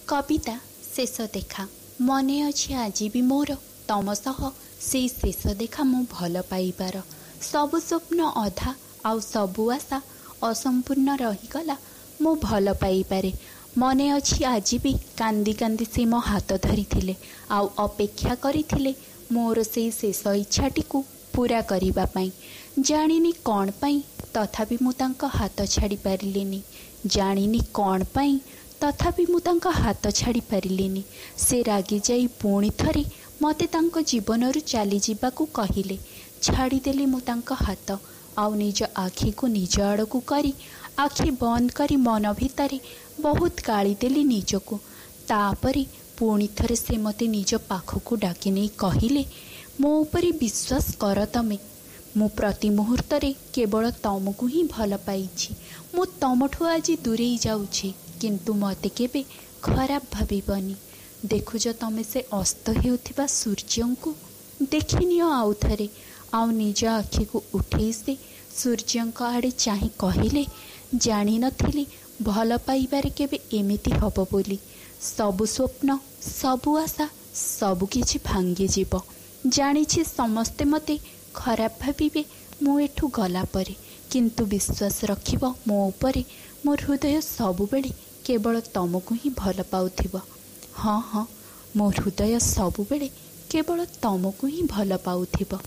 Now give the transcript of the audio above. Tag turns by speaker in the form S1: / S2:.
S1: कविता शेष देखा मने अछि आज भी मोर तम सह से शेष देखा मु भल पाइबार सबु स्वप्न अधा आउ सबु आशा असंपूर्ण रहीगला मु भल पाइबारे मने अछि आज भी कांदी कांदी से मो हाथ धरिथिले आउ अपेक्षा करिथिले मोर से शेष इच्छाटी को पूरा करिबा पई जानिनी कौन पई तथापि मु तांका हाथ छाड़ी पारिलेनी जानिनी कौन पई तथापि मु तांका हाथ छाड़ी पारिलेनी से रागी जाई पुणी थरे मते तांको जीवनरु चली जिबाकू कहिले छाड़ीदेली मु तांका हाथ आउ निज आखि को निज आड़कू करी आखि बंद करी मन भितरे बहुत गाली देली निजको तापरे पुणी थरे से मते निज पाखकू डाकी नहीं कहिले मो उपरे विश्वास कर तमे मु प्रति मुहूर्त केवल तमको ही भल पाइछि मु तमठु आज दूरे जाउछि किंतु मते केबे खराब भाबिबनी देखुज तमे से अस्त हेउथिबा सूर्य को देखिनियो आउ थरे आउ निज आखि को उठे से सूर्य आड़े चाहि कहिले जानी नथिली भल पाइबारे केबे एमिति हब बोली सबु स्वप्न सबु आशा सबु किछि भांगी जीव जानिछि समस्ते मते खराब भाबिबे मु एठु गला परे किंतु विश्वास रखिब मो उपरे मोर हृदय सबु बेले केवल तमको ही भल पाउथिब हाँ हाँ मोर हृदय सबु बेले केवल तमको ही भल पाउथिब।